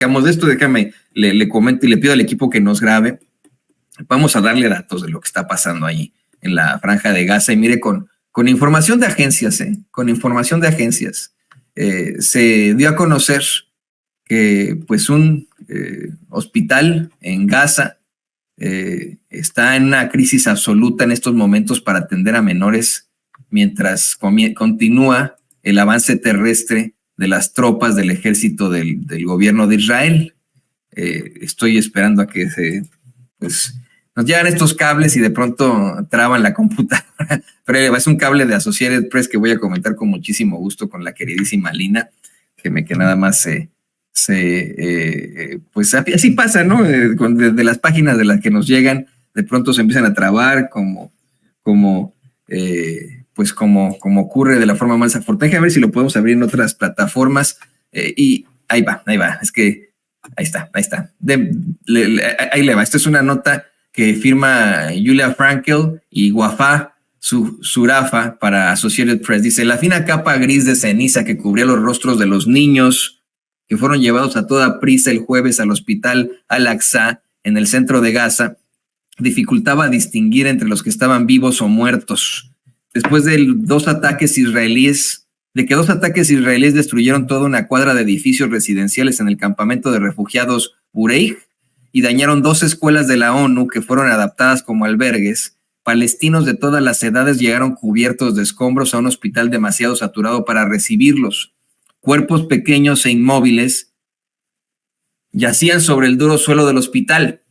digamos de esto, déjame, le comento y le pido al equipo que nos grabe. Vamos a darle datos de lo que está pasando ahí en la Franja de Gaza. Y mire, con información de agencias, con información de agencias, se dio a conocer que pues un hospital en Gaza está en una crisis absoluta en estos momentos para atender a menores mientras continúa el avance terrestre de las tropas del ejército del gobierno de Israel. Estoy esperando a que nos llegan estos cables y de pronto traban la computadora, pero es un cable de Associated Press que voy a comentar con muchísimo gusto con la queridísima Lina, que nada más pues así pasa, ¿no? De las páginas de las que nos llegan, de pronto se empiezan a trabar como ocurre de la forma más afortunada. A ver si lo podemos abrir en otras plataformas. Y ahí va. Es que ahí está. Ahí le va. Esta es una nota que firma Julia Frankel y Wafaa Surafa para Associated Press. Dice: la fina capa gris de ceniza que cubría los rostros de los niños que fueron llevados a toda prisa el jueves al hospital Al-Aqsa en el centro de Gaza dificultaba distinguir entre los que estaban vivos o muertos. Después de que dos ataques israelíes destruyeron toda una cuadra de edificios residenciales en el campamento de refugiados Bureij y dañaron 2 escuelas de la ONU que fueron adaptadas como albergues, palestinos de todas las edades llegaron cubiertos de escombros a un hospital demasiado saturado para recibirlos. Cuerpos pequeños e inmóviles yacían sobre el duro suelo del hospital.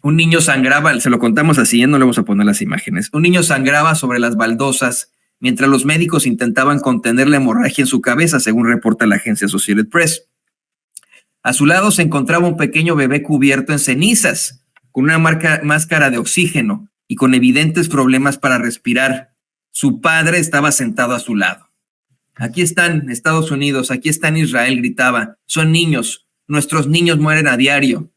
Un niño sangraba, se lo contamos así, no le vamos a poner las imágenes. Un niño sangraba sobre las baldosas mientras los médicos intentaban contener la hemorragia en su cabeza, según reporta la agencia Associated Press. A su lado se encontraba un pequeño bebé cubierto en cenizas, con una máscara de oxígeno y con evidentes problemas para respirar. Su padre estaba sentado a su lado. Aquí están Estados Unidos, aquí está Israel, gritaba. Son niños, nuestros niños mueren a diario.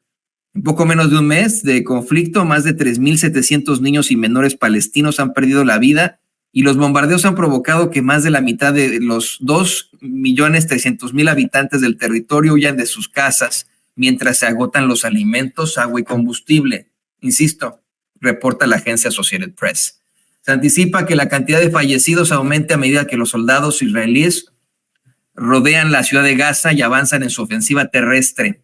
En poco menos de un mes de conflicto, más de 3.700 niños y menores palestinos han perdido la vida y los bombardeos han provocado que más de la mitad de los 2.300.000 habitantes del territorio huyan de sus casas mientras se agotan los alimentos, agua y combustible. Insisto, reporta la agencia Associated Press. Se anticipa que la cantidad de fallecidos aumente a medida que los soldados israelíes rodean la ciudad de Gaza y avanzan en su ofensiva terrestre.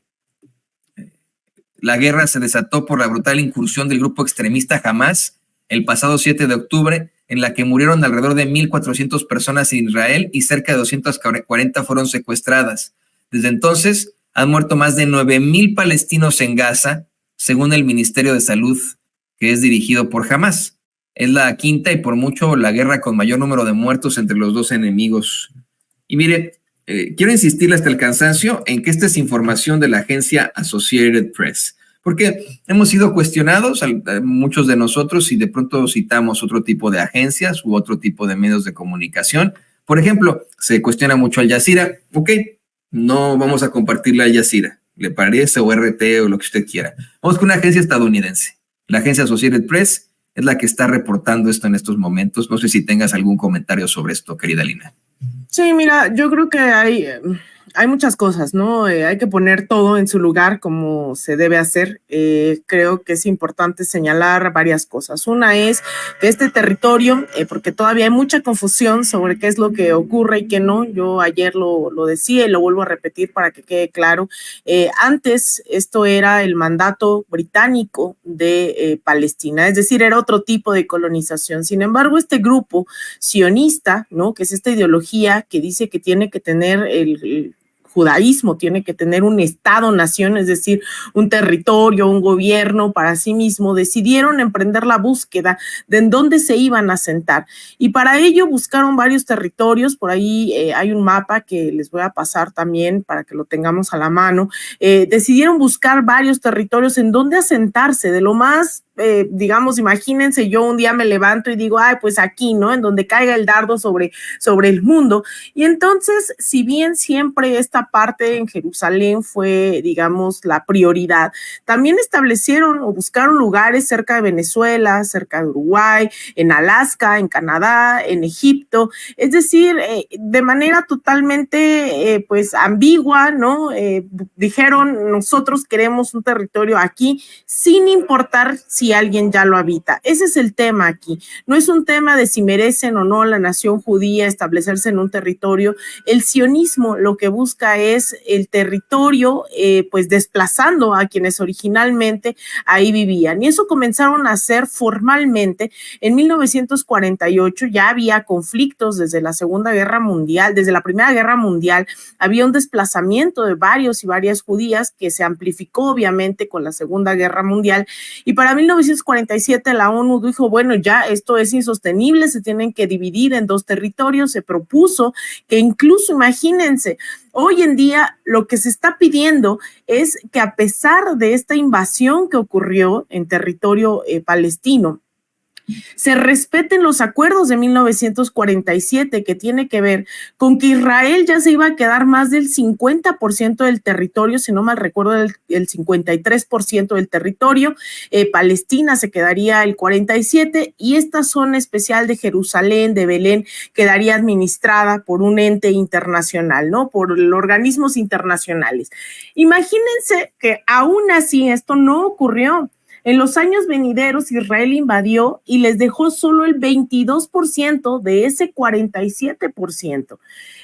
La guerra se desató por la brutal incursión del grupo extremista Hamas el pasado 7 de octubre, en la que murieron alrededor de 1.400 personas en Israel y cerca de 240 fueron secuestradas. Desde entonces, han muerto más de 9.000 palestinos en Gaza, según el Ministerio de Salud, que es dirigido por Hamas. Es la quinta y por mucho la guerra con mayor número de muertos entre los dos enemigos. Y mire, quiero insistirle hasta el cansancio en que esta es información de la agencia Associated Press, porque hemos sido cuestionados, muchos de nosotros, y de pronto citamos otro tipo de agencias u otro tipo de medios de comunicación. Por ejemplo, se cuestiona mucho Al Jazeera. Ok, no vamos a compartirle a Al Jazeera, le parece, o RT o lo que usted quiera. Vamos con una agencia estadounidense. La agencia Associated Press es la que está reportando esto en estos momentos. No sé si tengas algún comentario sobre esto, querida Lina. Sí, mira, yo creo que hay muchas cosas, ¿no? Hay que poner todo en su lugar como se debe hacer. Creo que es importante señalar varias cosas. Una es que este territorio, porque todavía hay mucha confusión sobre qué es lo que ocurre y qué no. Yo ayer lo decía y lo vuelvo a repetir para que quede claro. Antes esto era el mandato británico de Palestina, es decir, era otro tipo de colonización. Sin embargo, este grupo sionista, ¿no? Que es esta ideología que dice que tiene que tener el judaísmo, tiene que tener un Estado-nación, es decir, un territorio, un gobierno para sí mismo, decidieron emprender la búsqueda de en dónde se iban a asentar. Y para ello buscaron varios territorios, por ahí hay un mapa que les voy a pasar también para que lo tengamos a la mano. Decidieron buscar varios territorios en dónde asentarse, de lo más digamos, imagínense, yo un día me levanto y digo, ay, pues aquí, ¿no? En donde caiga el dardo sobre el mundo. Y entonces, si bien siempre esta parte en Jerusalén fue, digamos, la prioridad, también establecieron o buscaron lugares cerca de Venezuela, cerca de Uruguay, en Alaska, en Canadá, en Egipto, es decir, de manera totalmente, pues, ambigua, ¿no? Dijeron, nosotros queremos un territorio aquí, sin importar si alguien ya lo habita. Ese es el tema aquí. No es un tema de si merecen o no la nación judía establecerse en un territorio. El sionismo lo que busca es el territorio, pues desplazando a quienes originalmente ahí vivían. Y eso comenzaron a hacer formalmente en 1948. Ya había conflictos desde la Segunda Guerra Mundial, desde la Primera Guerra Mundial, había un desplazamiento de varios y varias judías que se amplificó obviamente con la Segunda Guerra Mundial. Y para 1947 la ONU dijo, bueno, ya esto es insostenible, se tienen que dividir en dos territorios. Se propuso que incluso, imagínense, hoy en día lo que se está pidiendo es que a pesar de esta invasión que ocurrió en territorio palestino, se respeten los acuerdos de 1947, que tiene que ver con que Israel ya se iba a quedar más del 50% del territorio, si no mal recuerdo, el 53% del territorio, Palestina se quedaría el 47%, y esta zona especial de Jerusalén, de Belén, quedaría administrada por un ente internacional, ¿no? Por organismos internacionales. Imagínense que aún así esto no ocurrió. En los años venideros, Israel invadió y les dejó solo el 22% de ese 47%.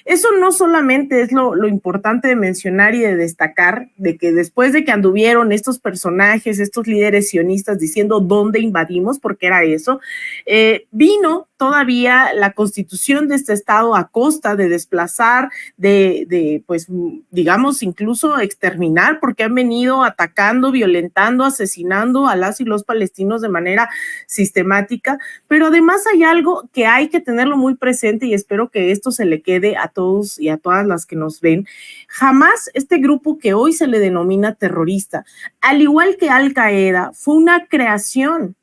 Eso no solamente es lo importante de mencionar y de destacar, de que después de que anduvieron estos personajes, estos líderes sionistas diciendo dónde invadimos, porque era eso, vino todavía la constitución de este estado a costa de desplazar, pues, digamos, incluso exterminar, porque han venido atacando, violentando, asesinando a las y los palestinos de manera sistemática. Pero además hay algo que hay que tenerlo muy presente, y espero que esto se le quede a todos y a todas las que nos ven. Jamás este grupo que hoy se le denomina terrorista, al igual que Al Qaeda, fue una creación.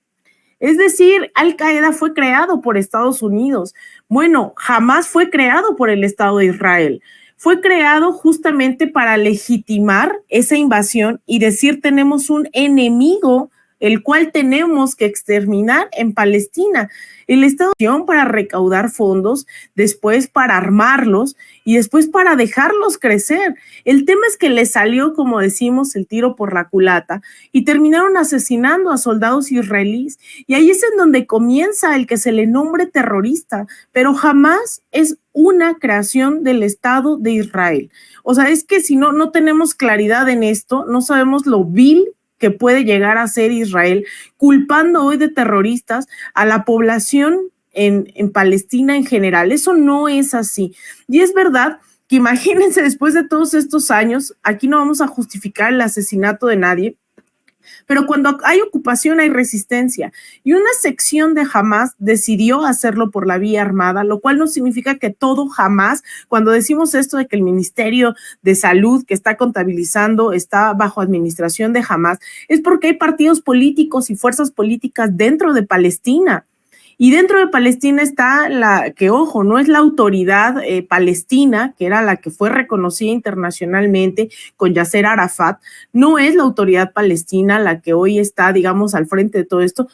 Es decir, Al Qaeda fue creado por Estados Unidos. Bueno, jamás fue creado por el Estado de Israel. Fue creado justamente para legitimar esa invasión y decir, tenemos un enemigo el cual tenemos que exterminar en Palestina. El Estado para recaudar fondos, después para armarlos y después para dejarlos crecer. El tema es que le salió, como decimos, el tiro por la culata y terminaron asesinando a soldados israelíes. Y ahí es en donde comienza el que se le nombre terrorista, pero jamás es una creación del Estado de Israel. O sea, es que si no tenemos claridad en esto, no sabemos lo vil que puede llegar a ser Israel, culpando hoy de terroristas a la población en Palestina en general. Eso no es así. Y es verdad que imagínense, después de todos estos años, aquí no vamos a justificar el asesinato de nadie, pero cuando hay ocupación hay resistencia, y una sección de Hamás decidió hacerlo por la vía armada, lo cual no significa que todo Hamás, cuando decimos esto de que el Ministerio de Salud que está contabilizando está bajo administración de Hamás, es porque hay partidos políticos y fuerzas políticas dentro de Palestina. Y dentro de Palestina está la que, ojo, no es la autoridad palestina, que era la que fue reconocida internacionalmente con Yasser Arafat, no es la autoridad palestina la que hoy está, digamos, al frente de todo esto.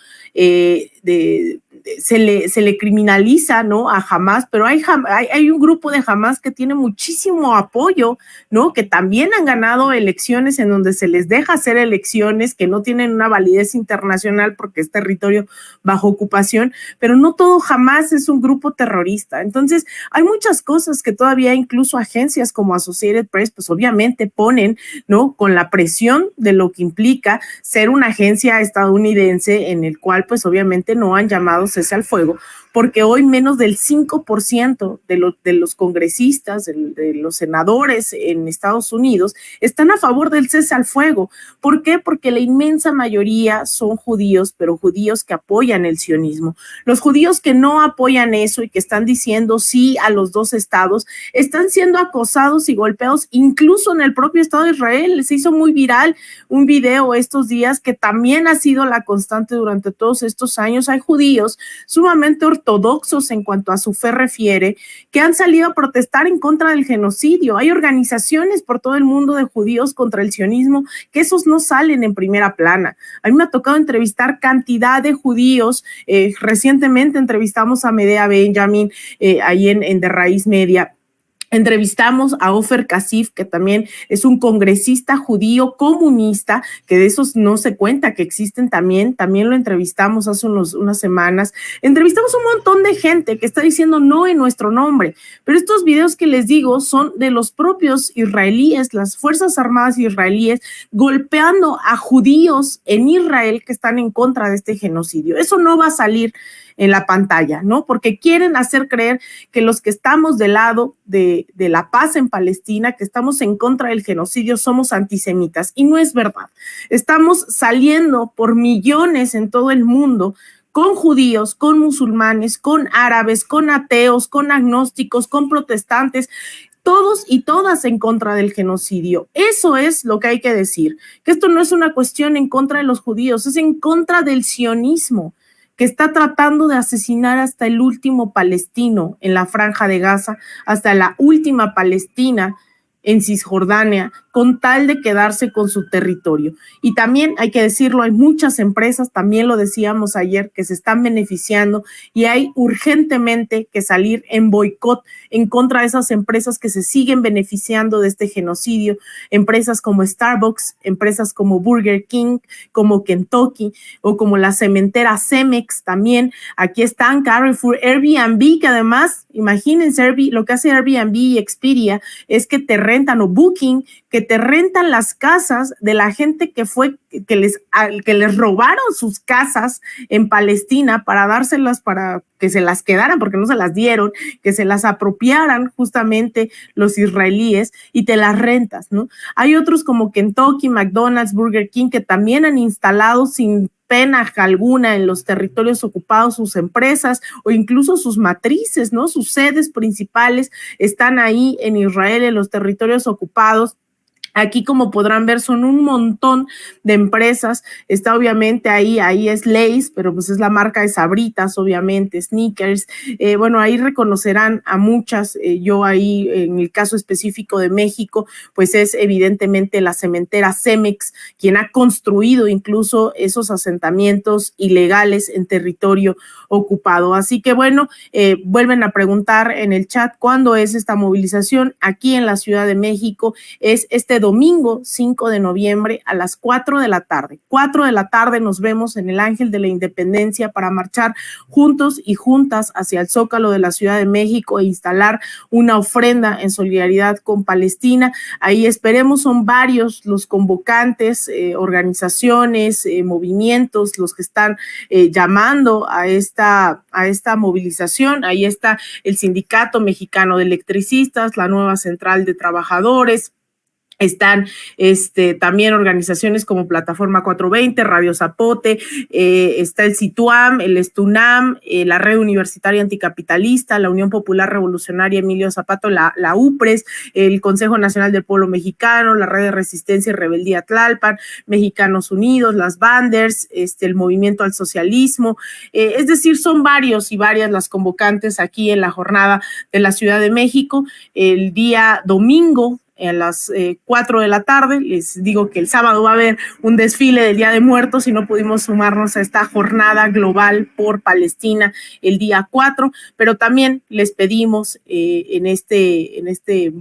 Se le criminaliza, ¿no?, a Hamás, pero hay un grupo de Hamás que tiene muchísimo apoyo, ¿no?, que también han ganado elecciones en donde se les deja hacer elecciones que no tienen una validez internacional porque es territorio bajo ocupación, pero no todo Hamás es un grupo terrorista. Entonces, hay muchas cosas que todavía incluso agencias como Associated Press, pues obviamente ponen, ¿no?, con la presión de lo que implica ser una agencia estadounidense en el cual, pues obviamente no han llamado cese al fuego, porque hoy menos del 5% de los congresistas, de los senadores en Estados Unidos, están a favor del cese al fuego. ¿Por qué? Porque la inmensa mayoría son judíos, pero judíos que apoyan el sionismo. Los judíos que no apoyan eso y que están diciendo sí a los dos estados, están siendo acosados y golpeados incluso en el propio Estado de Israel. Se hizo muy viral un video estos días que también ha sido la constante durante todos estos años. Hay judíos sumamente ortodoxos en cuanto a su fe refiere, que han salido a protestar en contra del genocidio. Hay organizaciones por todo el mundo de judíos contra el sionismo que esos no salen en primera plana. A mí me ha tocado entrevistar cantidad de judíos. Recientemente entrevistamos a Medea Benjamin ahí en De Raíz Media. Entrevistamos a Ofer Kasif, que también es un congresista judío comunista, que de esos no se cuenta que existen también lo entrevistamos hace unas semanas. Entrevistamos un montón de gente que está diciendo no en nuestro nombre, pero estos videos que les digo son de los propios israelíes, las Fuerzas Armadas israelíes, golpeando a judíos en Israel que están en contra de este genocidio. Eso no va a salir en la pantalla, ¿no? Porque quieren hacer creer que los que estamos del lado de la paz en Palestina, que estamos en contra del genocidio, somos antisemitas, y no es verdad. Estamos saliendo por millones en todo el mundo con judíos, con musulmanes, con árabes, con ateos, con agnósticos, con protestantes, todos y todas en contra del genocidio. Eso es lo que hay que decir, que esto no es una cuestión en contra de los judíos, es en contra del sionismo, que está tratando de asesinar hasta el último palestino en la Franja de Gaza, hasta la última palestina en Cisjordania, con tal de quedarse con su territorio. Y también hay que decirlo, hay muchas empresas, también lo decíamos ayer, que se están beneficiando, y hay urgentemente que salir en boicot en contra de esas empresas que se siguen beneficiando de este genocidio, empresas como Starbucks, empresas como Burger King, como Kentucky, o como la cementera Cemex también. Aquí están Carrefour, Airbnb, que además, imagínense, lo que hace Airbnb y Expedia es que te rentan, o Booking, que te rentan las casas de la gente que les robaron sus casas en Palestina para dárselas, para que se las quedaran, porque no se las dieron, que se las apropiaran justamente los israelíes, y te las rentas, ¿no? Hay otros como Kentucky, McDonald's, Burger King, que también han instalado sin pena alguna en los territorios ocupados sus empresas o incluso sus matrices, ¿no? Sus sedes principales están ahí en Israel, en los territorios ocupados. Aquí, como podrán ver, son un montón de empresas. Está obviamente ahí es Lay's, pero pues es la marca de Sabritas, obviamente, Snickers. Bueno, ahí reconocerán a muchas. Yo ahí, en el caso específico de México, pues es evidentemente la cementera Cemex, quien ha construido incluso esos asentamientos ilegales en territorio ocupado. Así que bueno, vuelven a preguntar en el chat cuándo es esta movilización. Aquí en la Ciudad de México es este domingo 5 de noviembre a las 4 de la tarde. 4 de la tarde nos vemos en el Ángel de la Independencia para marchar juntos y juntas hacia el Zócalo de la Ciudad de México e instalar una ofrenda en solidaridad con Palestina. Ahí esperemos, son varios los convocantes, organizaciones, movimientos, los que están llamando a esta movilización. Ahí está el Sindicato Mexicano de Electricistas, la Nueva Central de Trabajadores. Están también organizaciones como Plataforma 420, Radio Zapote, está el CITUAM, el ESTUNAM, la Red Universitaria Anticapitalista, la Unión Popular Revolucionaria Emilio Zapata, la UPRES, el Consejo Nacional del Pueblo Mexicano, la Red de Resistencia y Rebeldía Tlalpan, Mexicanos Unidos, las Banders, el Movimiento al Socialismo. Es decir, son varios y varias las convocantes aquí en la jornada de la Ciudad de México. El día domingo, a las 4 de la tarde, les digo que el sábado va a haber un desfile del Día de Muertos y no pudimos sumarnos a esta jornada global por Palestina el día 4, pero también les pedimos en este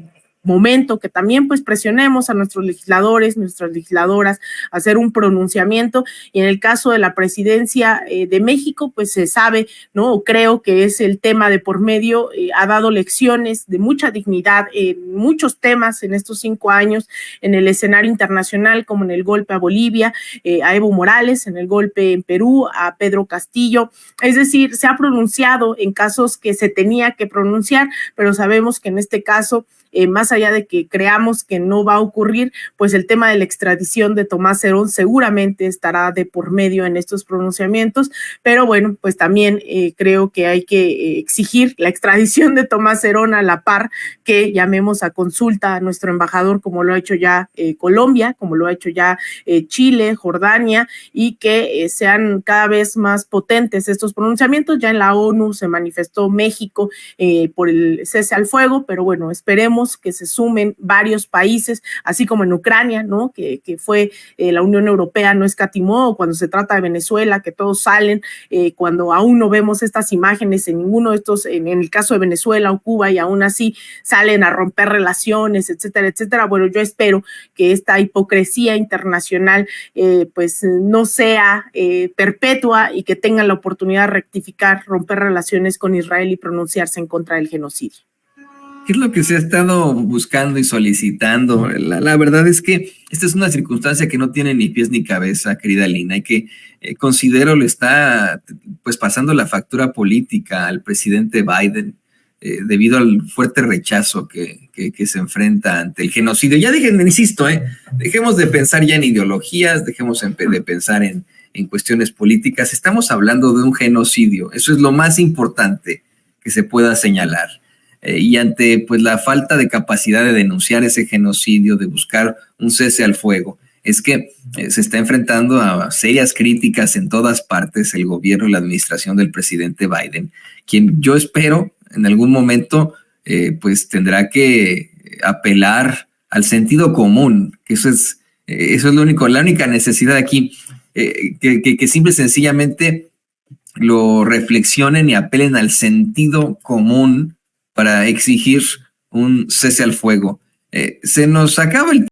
momento que también pues presionemos a nuestros legisladores, nuestras legisladoras a hacer un pronunciamiento, y en el caso de la presidencia de México pues se sabe, ¿no? Creo que es el tema de por medio, ha dado lecciones de mucha dignidad en muchos temas en estos 5 años en el escenario internacional, como en el golpe a Bolivia, a Evo Morales, en el golpe en Perú, a Pedro Castillo, es decir, se ha pronunciado en casos que se tenía que pronunciar, pero sabemos que en este caso, más allá de que creamos que no va a ocurrir, pues el tema de la extradición de Tomás Herón seguramente estará de por medio en estos pronunciamientos, pero bueno, pues también creo que hay que exigir la extradición de Tomás Herón a la par que llamemos a consulta a nuestro embajador, como lo ha hecho ya Colombia, como lo ha hecho ya Chile, Jordania, y que sean cada vez más potentes estos pronunciamientos. Ya en la ONU se manifestó México por el cese al fuego, pero bueno, esperemos que se sumen varios países, así como en Ucrania, ¿no? Que fue la Unión Europea no escatimó, cuando se trata de Venezuela, que todos salen, cuando aún no vemos estas imágenes en ninguno de estos, en el caso de Venezuela o Cuba, y aún así salen a romper relaciones, etcétera, etcétera. Bueno, yo espero que esta hipocresía internacional pues no sea perpetua y que tengan la oportunidad de rectificar, romper relaciones con Israel y pronunciarse en contra del genocidio. ¿Qué es lo que se ha estado buscando y solicitando? La verdad es que esta es una circunstancia que no tiene ni pies ni cabeza, querida Lina, y que considero le está pues pasando la factura política al presidente Biden debido al fuerte rechazo que se enfrenta ante el genocidio. Ya insisto, dejemos de pensar ya en ideologías, dejemos de pensar en cuestiones políticas. Estamos hablando de un genocidio. Eso es lo más importante que se pueda señalar. Y ante pues la falta de capacidad de denunciar ese genocidio, de buscar un cese al fuego, es que se está enfrentando a serias críticas en todas partes el gobierno y la administración del presidente Biden, quien yo espero en algún momento pues tendrá que apelar al sentido común, que eso es lo único, la única necesidad aquí, que simple y sencillamente lo reflexionen y apelen al sentido común para exigir un cese al fuego. Se nos acaba el